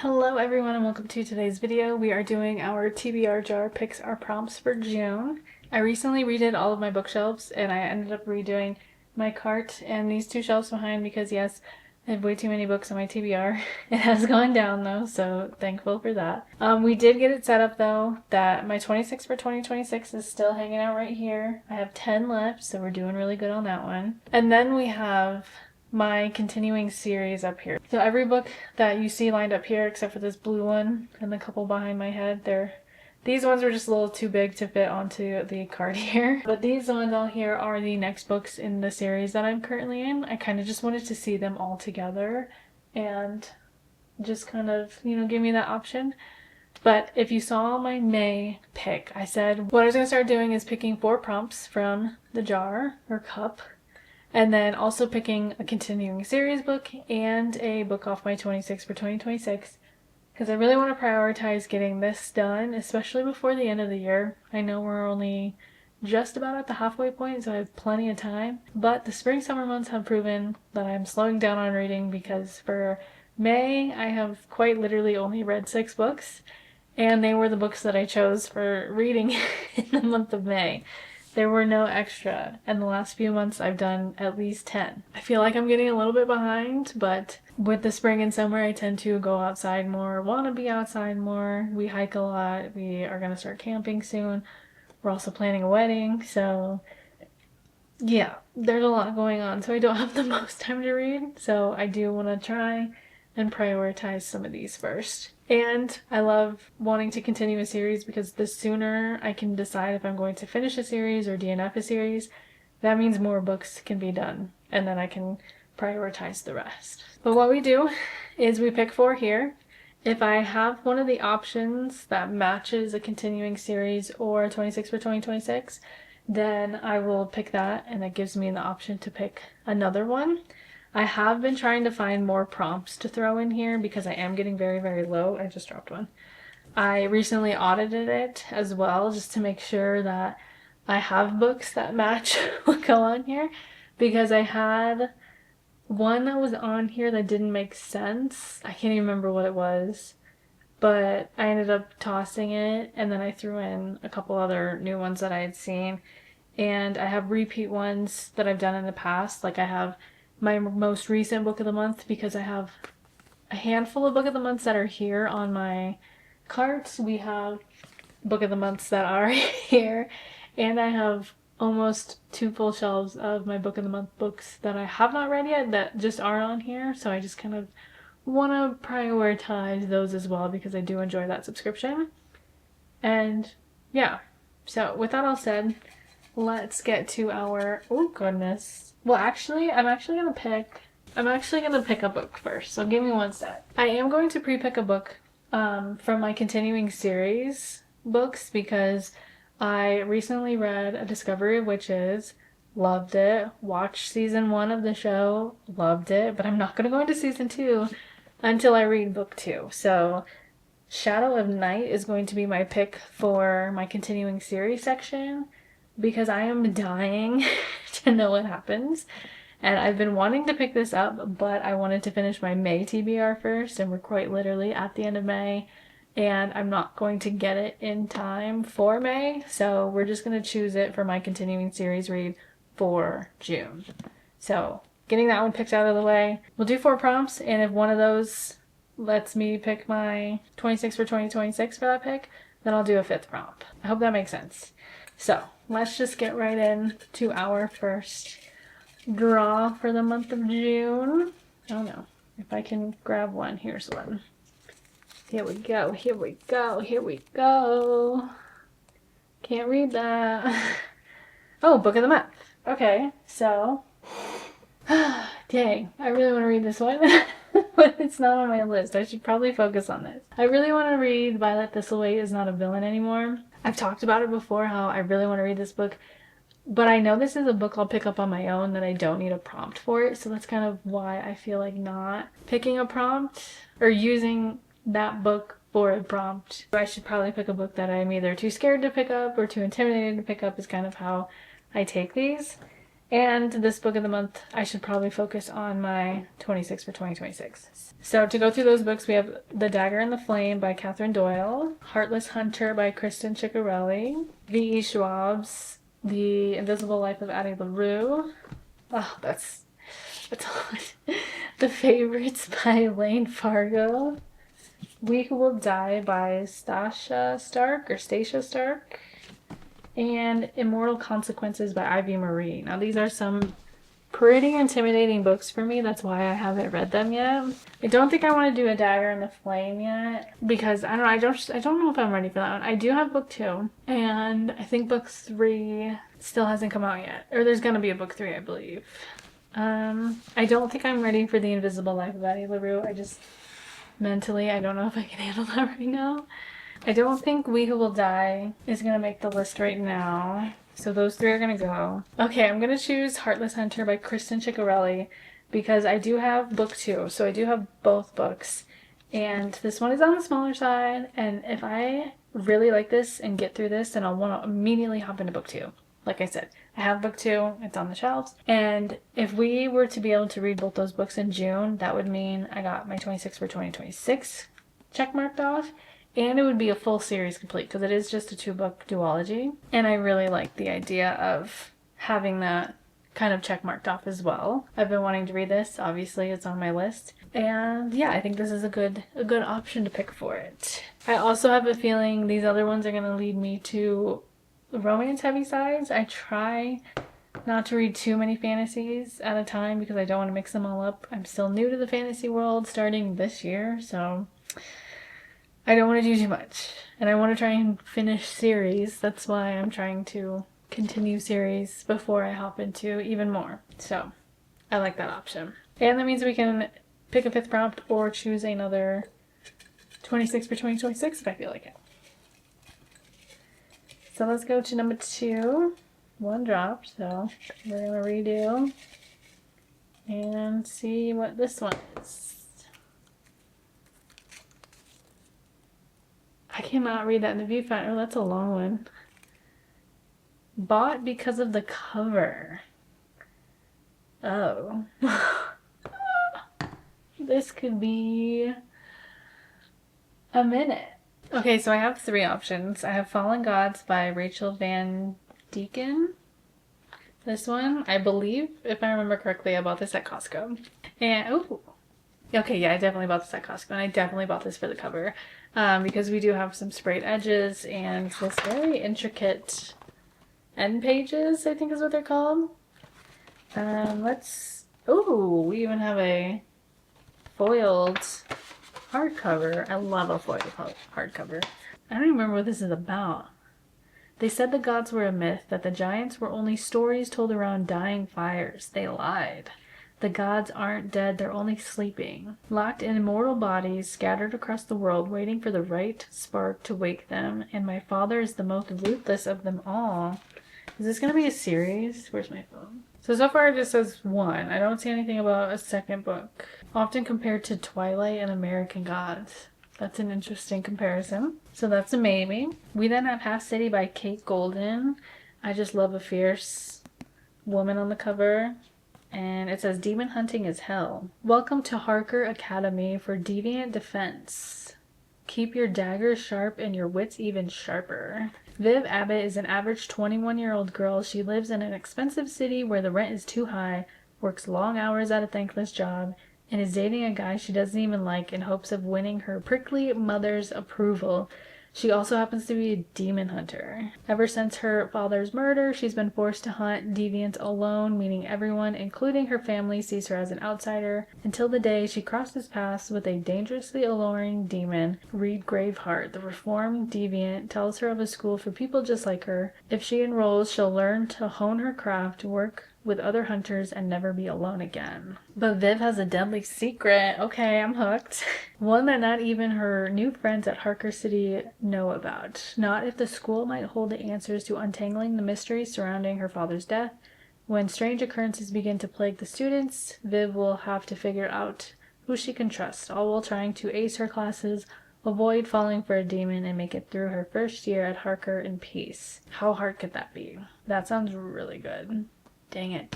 Hello everyone and welcome to today's video. We are doing our TBR Jar picks our prompts for June. I recently redid all of my bookshelves and I ended up redoing my cart and these two shelves behind because yes, I have way too many books on my TBR. It has gone down though, so thankful for that. We did get it set up though that my 26 for 2026 is still hanging out right here. I have 10 left, so we're doing really good on that one. And then we have my continuing series up here. So every book that you see lined up here, except for this blue one and the couple behind my head, these ones were just a little too big to fit onto the card here. But these ones all here are the next books in the series that I'm currently in. I kind of just wanted to see them all together and just kind of, give me that option. But if you saw my May pick, I said what I was going to start doing is picking 4 prompts from the jar or cup. And then also picking a continuing series book and a book off my 26 for 2026 because I really want to prioritize getting this done, especially before the end of the year. I know we're only just about at the halfway point, so I have plenty of time. But the spring-summer months have proven that I'm slowing down on reading because for May, I have quite literally only read 6 books, and they were the books that I chose for reading in the month of May. There were no extra, and the last few months I've done at least 10. I feel like I'm getting a little bit behind, but with the spring and summer I tend to go outside more, want to be outside more. We hike a lot. We are going to start camping soon. We're also planning a wedding, so yeah, there's a lot going on, so I don't have the most time to read. So I do want to try and prioritize some of these first. And I love wanting to continue a series because the sooner I can decide if I'm going to finish a series or DNF a series, that means more books can be done and then I can prioritize the rest. But what we do is we pick 4 here. If I have one of the options that matches a continuing series or 26 for 2026, then I will pick that and that gives me the option to pick another one. I have been trying to find more prompts to throw in here because I am getting very, very low. I just dropped one. I recently audited it as well just to make sure that I have books that match what go on here because I had one that was on here that didn't make sense. I can't even remember what it was, but I ended up tossing it and then I threw in a couple other new ones that I had seen, and I have repeat ones that I've done in the past. Like I have my most recent book of the month because I have a handful of book of the months that are here on my cart. We have book of the months that are here, and I have almost 2 full shelves of my book of the month books that I have not read yet that just are on here. So I just kind of want to prioritize those as well because I do enjoy that subscription. And yeah, so with that all said, let's get to our, oh goodness. Well, actually, I'm actually gonna pick a book first, so give me one sec. I am going to pre-pick a book from my continuing series books because I recently read A Discovery of Witches, loved it, watched season 1 of the show, loved it, but I'm not gonna go into season 2 until I read book 2. So Shadow of Night is going to be my pick for my continuing series section because I am dying to know what happens. And I've been wanting to pick this up, but I wanted to finish my May TBR first, and we're quite literally at the end of May, and I'm not going to get it in time for May, so we're just going to choose it for my continuing series read for June. So getting that one picked out of the way, we'll do 4 prompts, and if one of those lets me pick my 26 for 2026 for that pick, then I'll do a 5th prompt. I hope that makes sense. So let's just get right in to our first draw for the month of June. I don't know if I can grab one. Here's one. Here we go, here we go, here we go. Can't read that. Oh, book of the month. Okay, so dang, I really want to read this one. But it's not on my list. I should probably focus on this. I really want to read Violet Thistleway Is Not a Villain Anymore. I've talked about it before, how I really want to read this book, but I know this is a book I'll pick up on my own, that I don't need a prompt for it, so that's kind of why I feel like not picking a prompt or using that book for a prompt. I should probably pick a book that I'm either too scared to pick up or too intimidated to pick up is kind of how I take these. And this book of the month, I should probably focus on my 26 for 2026. So to go through those books, we have The Dagger and the Flame by Catherine Doyle, Heartless Hunter by Kristen Ciccarelli, V.E. Schwab's The Invisible Life of Addie LaRue. Oh, that's a lot. The Favorites by Elaine Fargo. We Who Will Die by Stacia Stark. And Immortal Consequences by Ivy Marie. Now these are some pretty intimidating books for me. That's why I haven't read them yet. I don't think I want to do A Dagger and the Flame yet because I don't know if I'm ready for that one. I do have book 2 and I think book 3 still hasn't come out yet. Or there's gonna be a book 3, I believe. I don't think I'm ready for The Invisible Life of Addie LaRue. I just mentally I don't know if I can handle that right now. I don't think We Who Will Die is going to make the list right now. So those 3 are going to go. Okay, I'm going to choose Heartless Hunter by Kristen Ciccarelli because I do have book 2. So I do have both books. And this one is on the smaller side. And if I really like this and get through this, then I'll want to immediately hop into book 2. Like I said, I have book 2. It's on the shelves. And if we were to be able to read both those books in June, that would mean I got my 26 for 2026 check marked off. And it would be a full series complete because it is just a 2-book duology. And I really like the idea of having that kind of check marked off as well. I've been wanting to read this. Obviously, it's on my list. And yeah, I think this is a good option to pick for it. I also have a feeling these other ones are going to lead me to romance heavy sides. I try not to read too many fantasies at a time because I don't want to mix them all up. I'm still new to the fantasy world starting this year, so I don't want to do too much. And I want to try and finish series. That's why I'm trying to continue series before I hop into even more. So I like that option. And that means we can pick a 5th prompt or choose another 26 for 2026 if I feel like it. So let's go to number 2. 1 dropped, so we're going to redo and see what this one is. I cannot read that in the viewfinder. Oh, that's a long one. Bought because of the cover. Oh. This could be a minute. Okay, so I have 3 options. I have Fallen Gods by Rachel Van Deeken. This one, I believe, if I remember correctly, I bought this at Costco. And, oh. Okay, yeah, I definitely bought this at Costco, and I definitely bought this for the cover. Because we do have some sprayed edges and this very intricate end pages, I think is what they're called. Oh, we even have a foiled hardcover. I love a foiled hardcover. I don't even remember what this is about. They said the gods were a myth, that the giants were only stories told around dying fires. They lied. The gods aren't dead, they're only sleeping. Locked in immortal bodies, scattered across the world, waiting for the right spark to wake them, and my father is the most ruthless of them all. Is this going to be a series? Where's my phone? So far it just says 1. I don't see anything about a 2nd book. Often compared to Twilight and American Gods. That's an interesting comparison. So that's a maybe. We then have Half City by Kate Golden. I just love a fierce woman on the cover. And it says, Demon hunting is hell. Welcome to Harker Academy for Deviant Defense. Keep your daggers sharp and your wits even sharper. Viv Abbott is an average 21-year-old girl. She lives in an expensive city where the rent is too high, works long hours at a thankless job, and is dating a guy she doesn't even like in hopes of winning her prickly mother's approval. She also happens to be a demon hunter. Ever since her father's murder, she's been forced to hunt deviants alone, meaning everyone, including her family, sees her as an outsider, until the day she crosses paths with a dangerously alluring demon. Reed Graveheart, the reformed deviant, tells her of a school for people just like her. If she enrolls, she'll learn to hone her craft, work with other hunters, and never be alone again. But Viv has a deadly secret. Okay, I'm hooked. One that not even her new friends at Harker City know about. Not if the school might hold the answers to untangling the mysteries surrounding her father's death. When strange occurrences begin to plague the students, Viv will have to figure out who she can trust, all while trying to ace her classes, avoid falling for a demon, and make it through her first year at Harker in peace. How hard could that be? That sounds really good. Dang it.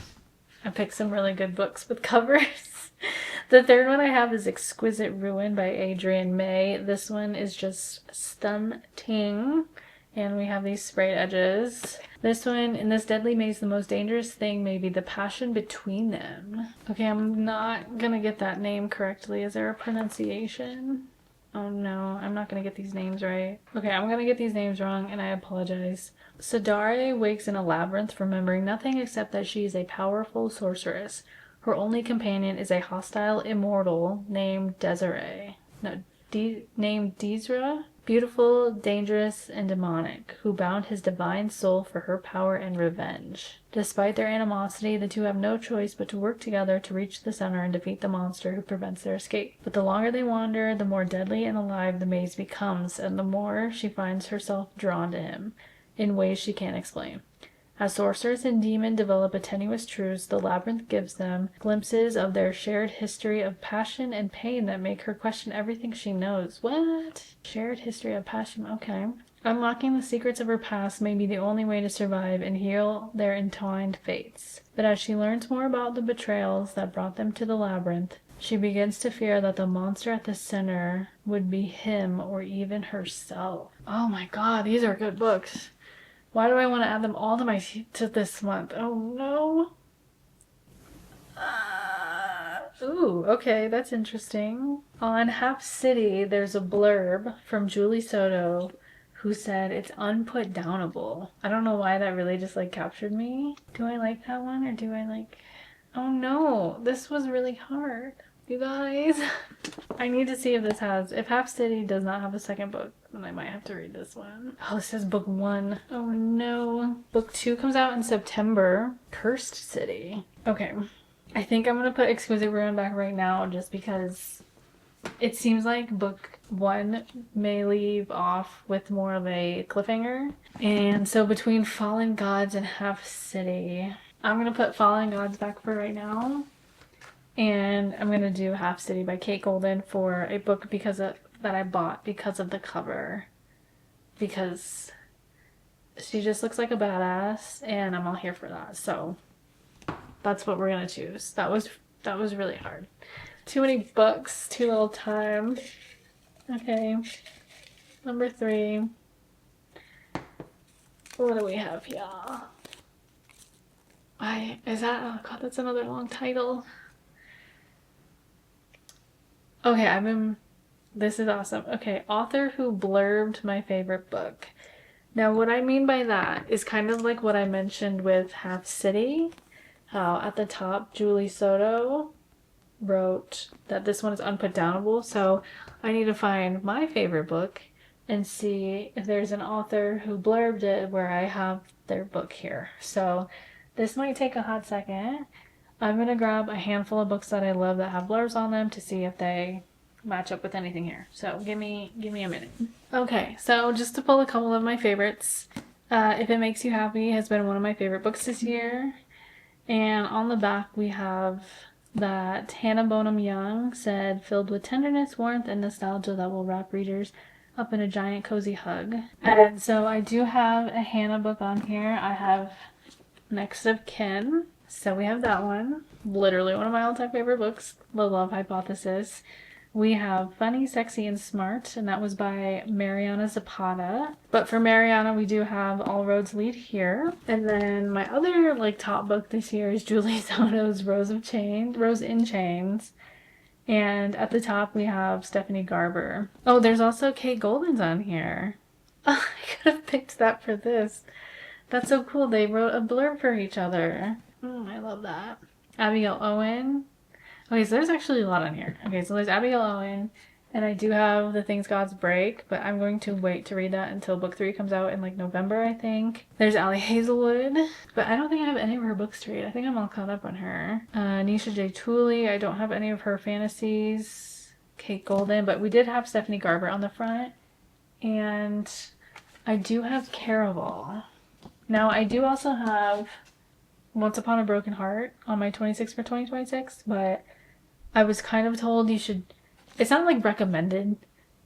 I picked some really good books with covers. The third one I have is Exquisite Ruin by Adrienne May. This one is just stunning. And we have these sprayed edges. This one, in this deadly maze, the most dangerous thing may be the passion between them. Okay, I'm not gonna get that name correctly. Is there a pronunciation? Oh no, I'm not gonna get these names right. Okay, I'm gonna get these names wrong and I apologize. Sadare wakes in a labyrinth, remembering nothing except that she is a powerful sorceress. Her only companion is a hostile immortal named Desiree. No, named Dizra? Beautiful, dangerous, and demonic, who bound his divine soul for her power and revenge. Despite their animosity, the two have no choice but to work together to reach the center and defeat the monster who prevents their escape. But the longer they wander, the more deadly and alive the maze becomes, and the more she finds herself drawn to him, in ways she can't explain. As sorceress and demon develop a tenuous truce, the labyrinth gives them glimpses of their shared history of passion and pain that make her question everything she knows. What? Shared history of passion, okay. Unlocking the secrets of her past may be the only way to survive and heal their entwined fates. But as she learns more about the betrayals that brought them to the labyrinth, she begins to fear that the monster at the center would be him or even herself. Oh my god, these are good books. Why do I want to add them all to this month? Oh no. Ooh, okay, that's interesting. On Half City, there's a blurb from Julie Soto who said it's unputdownable. I don't know why that really just like captured me. Do I like that one or do I like... Oh no, this was really hard. You guys, I need to see if this has... If Half City does not have a second book, then I might have to read this one. Oh, this is book 1. Oh no. Book 2 comes out in September. Cursed City. Okay. I think I'm going to put Exquisite Ruin back right now just because it seems like book 1 may leave off with more of a cliffhanger. And so between Fallen Gods and Half City, I'm going to put Fallen Gods back for right now. And I'm going to do Half City by Kate Golden for a book that I bought because of the cover. Because she just looks like a badass and I'm all here for that. So that's what we're going to choose. That was really hard. Too many books, too little time. Okay. Number 3. What do we have here? Oh god, that's another long title. Okay, this is awesome. Okay, author who blurbed my favorite book. Now, what I mean by that is kind of like what I mentioned with Half City. How at the top, Julie Soto wrote that this one is unputdownable. So I need to find my favorite book and see if there's an author who blurbed it where I have their book here. So this might take a hot second. I'm going to grab a handful of books that I love that have blurbs on them to see if they match up with anything here. So give me a minute. Okay, so just to pull a couple of my favorites. If It Makes You Happy has been one of my favorite books this year. And on the back we have that Hannah Bonham Young said, filled with tenderness, warmth, and nostalgia that will wrap readers up in a giant cozy hug. And so I do have a Hannah book on here. I have Next of Kin. So we have that one. Literally one of my all-time favorite books, The Love Hypothesis. We have Funny, Sexy, and Smart, and that was by Mariana Zapata. But for Mariana, we do have All Roads Lead Here. And then my other top book this year is Julie Soto's Rose in Chains. And at the top we have Stephanie Garber. Oh, there's also Kate Golden's on here. Oh, I could have picked that for this. That's so cool. They wrote a blurb for each other. I love that. Abigail Owen. Okay, so there's actually a lot on here. Okay, so there's Abigail Owen, and I do have The Things Gods Break, but I'm going to wait to read that until book 3 comes out in November, I think. There's Allie Hazelwood, but I don't think I have any of her books to read. I think I'm all caught up on her. Nisha J. Tooley, I don't have any of her fantasies. Kate Golden, but we did have Stephanie Garber on the front, and I do have Caraval. Now, I do also have Once Upon a Broken Heart on my 26 for 2026, but I was kind of told you should... It's not recommended,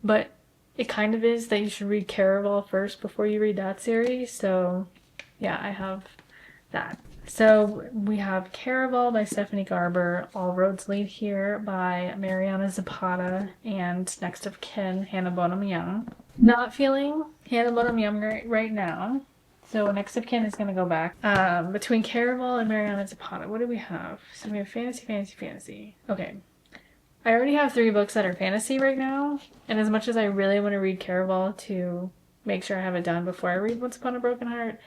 but it kind of is that you should read Caraval first before you read that series, so yeah, I have that. So we have Caraval by Stephanie Garber, All Roads Lead Here by Mariana Zapata, and Next of Kin, Hannah Bonham Young. Not feeling Hannah Bonham Young right now. So Next of Kin is going to go back. Between Caraval and Mariana Zapata, what do we have? So we have fantasy, fantasy, fantasy. Okay. I already have 3 books that are fantasy right now. And as much as I really want to read Caraval to make sure I have it done before I read Once Upon a Broken Heart,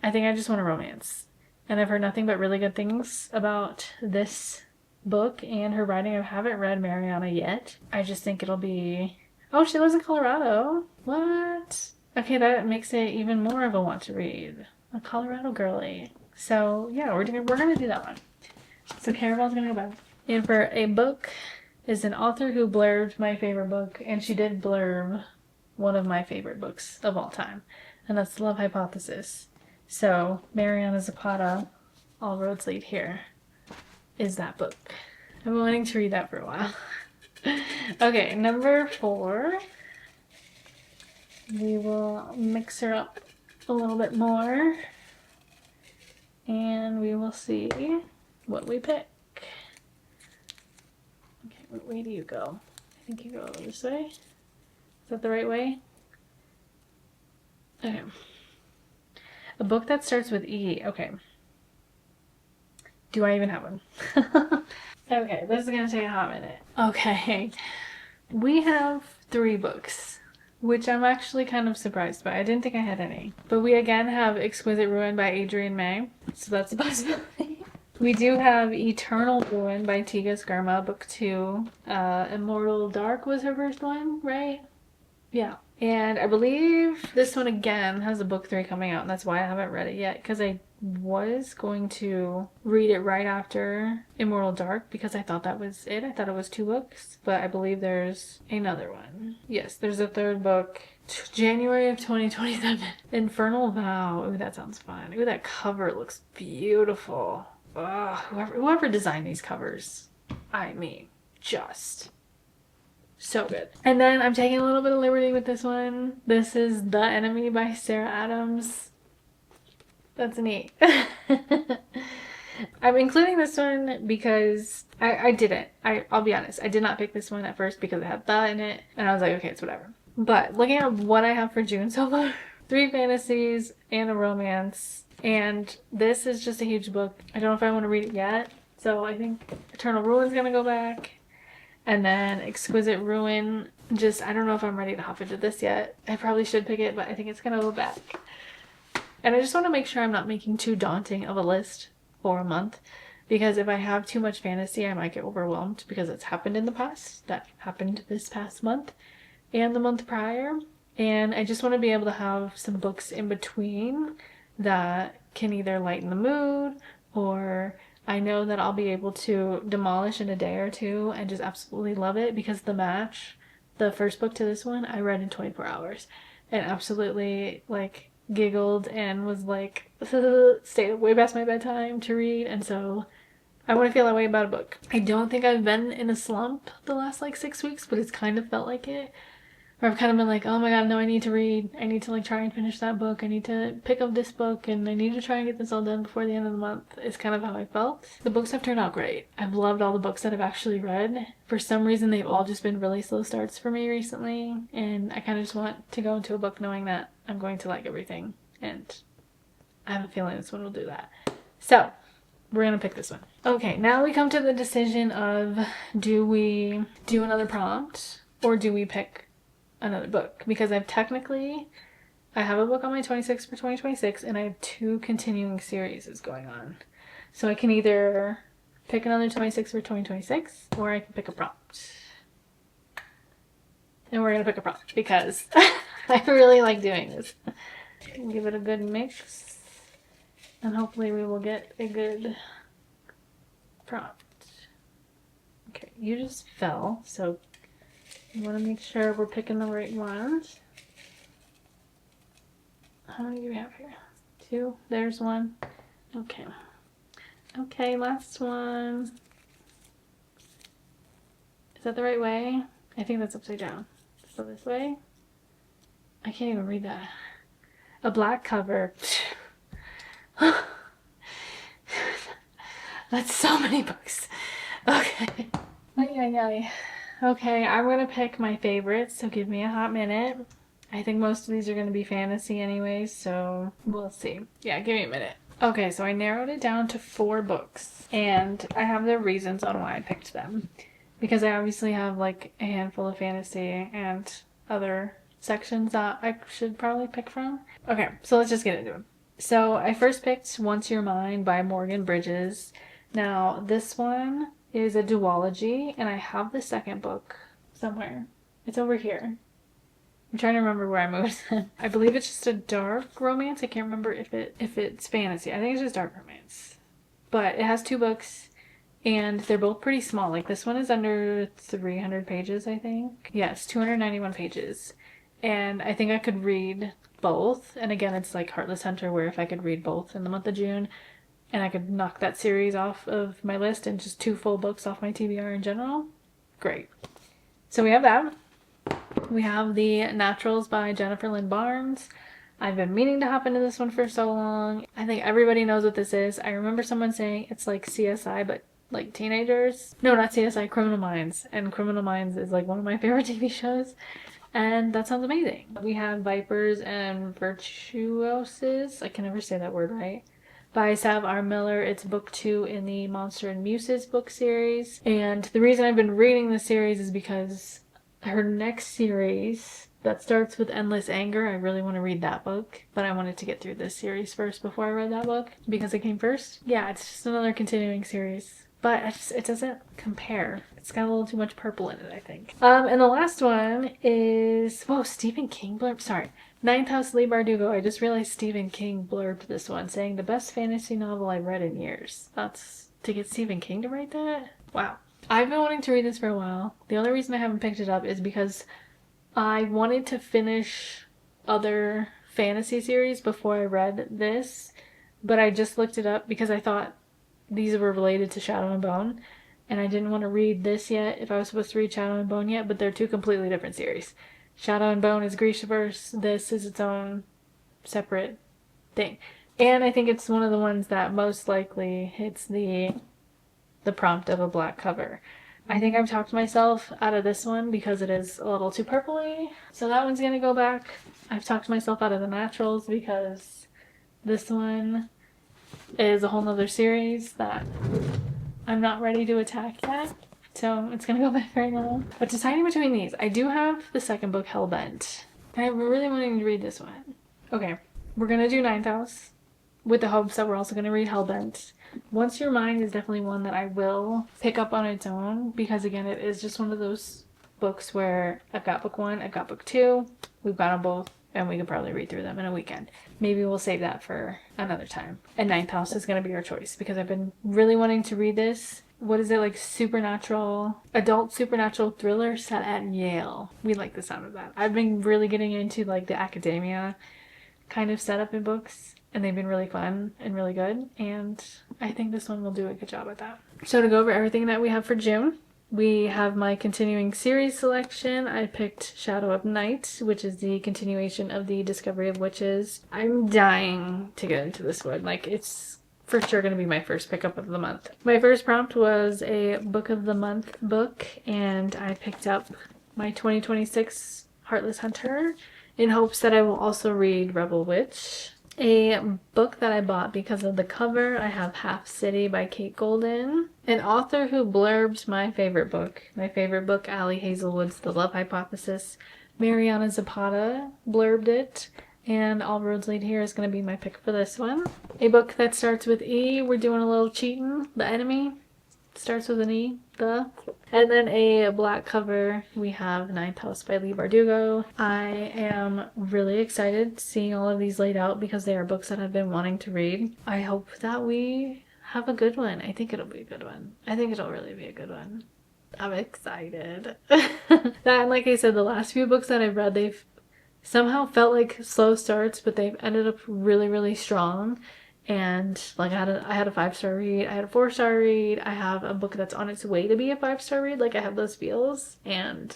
I think I just want a romance. And I've heard nothing but really good things about this book and her writing. I haven't read Mariana yet. I just think it'll be... Oh, she lives in Colorado. What? Okay, that makes it even more of a want to read. A Colorado girly. So yeah, we're gonna do that one. So Caraval's gonna go back. And for a book is an author who blurbed my favorite book, and she did blurb one of my favorite books of all time, and that's The Love Hypothesis. So Mariana Zapata, All Roads Lead Here, is that book. I've been wanting to read that for a while. Okay, number 4. We will mix her up a little bit more, and we will see what we pick. Okay, what way do you go? I think you go this way. Is that the right way? Okay. A book that starts with E. Okay. Do I even have one? Okay, this is gonna take a hot minute. Okay. We have 3 books, which I'm actually kind of surprised by. I didn't think I had any. But we again have Exquisite Ruin by Adrienne May, so that's a possibility. We do have Eternal Ruin by Tiga Skarma, book 2. Immortal Dark was her first one, right? Yeah. And I believe this one again has a book 3 coming out, and that's why I haven't read it yet, because I was going to read it right after Immortal Dark because I thought that was it. I thought it was 2 books, but I believe there's another one. Yes, there's a 3rd book. January of 2027. Infernal Vow. Ooh, that sounds fun. Ooh, that cover looks beautiful. Ugh, whoever designed these covers, I mean, just so good. And then I'm taking a little bit of liberty with this one. This is The Enemy by Sarah Adams. That's neat. I'm including this one because I didn't. I'll be honest. I did not pick this one at first because it had The in it. And I was like, okay, it's whatever. But looking at what I have for June so far, 3 fantasies and a romance. And this is just a huge book. I don't know if I want to read it yet. So I think Eternal Ruin's going to go back. And then Exquisite Ruin, I don't know if I'm ready to hop into this yet. I probably should pick it, but I think it's going to go back. And I just want to make sure I'm not making too daunting of a list for a month. Because if I have too much fantasy, I might get overwhelmed because it's happened in the past. That happened this past month and the month prior. And I just want to be able to have some books in between that can either lighten the mood, or I know that I'll be able to demolish in a day or 2 and just absolutely love it, because The Match, the first book to this one, I read in 24 hours and absolutely like giggled and was like stayed way past my bedtime to read. And so I want to feel that way about a book. I don't think I've been in a slump the last like 6 weeks, but it's kind of felt like it. Or I've kind of been like, oh my god, no, I need to read. I need to like try and finish that book. I need to pick up this book, and I need to try and get this all done before the end of the month. It's kind of how I felt. The books have turned out great. I've loved all the books that I've actually read. For some reason, they've all just been really slow starts for me recently, and I kind of just want to go into a book knowing that I'm going to like everything, and I have a feeling this one will do that. So we're gonna pick this one. Okay, now we come to the decision of, do we do another prompt or do we pick another book? Because I have a book on my 26 for 2026, and I have 2 continuing series going on. So I can either pick another 26 for 2026, or I can pick a prompt. And we're gonna pick a prompt because I really like doing this. Give it a good mix, and hopefully we will get a good prompt. Okay, you just fell, so you want to make sure we're picking the right ones. How many do we have here? 2. There's 1. Okay. Okay, last one. Is that the right way? I think that's upside down. So this way? I can't even read that. A black cover. That's so many books. Okay. Ay, ay, ay. Okay, I'm gonna pick my favorites, so give me a hot minute. I think most of these are gonna be fantasy anyways, so we'll see. Yeah, give me a minute. Okay, so I narrowed it down to 4 books, and I have the reasons on why I picked them. Because I obviously have like a handful of fantasy and other sections that I should probably pick from. Okay, so let's just get into it. So I first picked Once You're Mine by Morgan Bridges. Now, this one is a duology, and I have the second book somewhere. It's over here. I'm trying to remember where I moved it. I believe it's just a dark romance. I can't remember if it's fantasy. I think it's just dark romance. But it has 2 books, and they're both pretty small. Like, this one is under 300 pages, I think. Yes, 291 pages. And I think I could read both. And again, it's like Heartless Hunter, where if I could read both in the month of June, and I could knock that series off of my list and just 2 full books off my TBR in general, great. So we have that. We have The Naturals by Jennifer Lynn Barnes. I've been meaning to hop into this one for so long. I think everybody knows what this is. I remember someone saying it's like CSI, but like teenagers. No, not CSI, Criminal Minds. And Criminal Minds is like one of my favorite TV shows. And that sounds amazing. We have Vipers and Virtuoses. I can never say that word right. By Sav R. Miller. It's book 2 in the Monster and Muses book series. And the reason I've been reading this series is because her next series that starts with Endless Anger, I really want to read that book. But I wanted to get through this series first before I read that book because it came first. Yeah, it's just another continuing series. But it doesn't compare. It's got a little too much purple in it, I think. And the last one is, whoa, Stephen King blurb. Sorry. Ninth House, Leigh Bardugo. I just realized Stephen King blurbed this one, saying the best fantasy novel I've read in years. That's to get Stephen King to write that? Wow. I've been wanting to read this for a while. The only reason I haven't picked it up is because I wanted to finish other fantasy series before I read this, but I just looked it up because I thought these were related to Shadow and Bone, and I didn't want to read this yet if I was supposed to read Shadow and Bone yet, but they're 2 completely different series. Shadow and Bone is Grishaverse. This is its own separate thing. And I think it's one of the ones that most likely hits the prompt of a black cover. I think I've talked myself out of this one because it is a little too purpley. So that one's going to go back. I've talked myself out of the Naturals because this one is a whole nother series that I'm not ready to attack yet. So it's going to go back right now. But deciding between these, I do have the second book, Hellbent. I'm really wanting to read this one. Okay, we're going to do Ninth House with the hopes that we're also going to read Hellbent. Once You're Mine is definitely one that I will pick up on its own because, again, it is just one of those books where I've got book 1, I've got book 2, we've got them both, and we could probably read through them in a weekend. Maybe we'll save that for another time. And Ninth House is going to be our choice because I've been really wanting to read this. What is it, like adult supernatural thriller set at Yale. We like the sound of that. I've been really getting into like the academia kind of setup in books, and they've been really fun and really good, and I think this one will do a good job at that. So to go over everything that we have for June, we have my continuing series selection. I picked Shadow of Night, which is the continuation of the Discovery of Witches. I'm dying to get into this one. Like, it's for sure going to be my first pickup of the month. My first prompt was a book of the month book, and I picked up my 2026 Heartless Hunter in hopes that I will also read Rebel Witch. A book that I bought because of the cover, I have Half City by Kate Golden. An author who blurbs my favorite book, Ali Hazelwood's The Love Hypothesis. Mariana Zapata blurbed it, and All Roads Lead Here is going to be my pick for this one. A book that starts with E, we're doing a little cheating. The Enemy starts with an E, and then a black cover, we have Ninth House by Leigh Bardugo. I am really excited seeing all of these laid out because they are books that I've been wanting to read. I hope that we have a good one. I think it'll be a good one. I think it'll really be a good one. I'm excited. And like I said, the last few books that I've read, they've somehow felt like slow starts, but they've ended up really, really strong. And like I had a 5-star read, I had a 4-star read, I have a book that's on its way to be a 5-star read. Like, I have those feels, and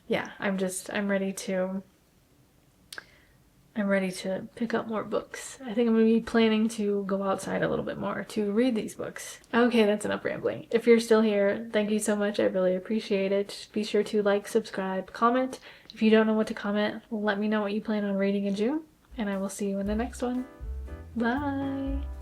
yeah, I'm ready to I'm ready to pick up more books. I think I'm going to be planning to go outside a little bit more to read these books. Okay, that's enough rambling. If you're still here, thank you so much. I really appreciate it. Just be sure to like, subscribe, comment. If you don't know what to comment, let me know what you plan on reading in June, and I will see you in the next one. Bye!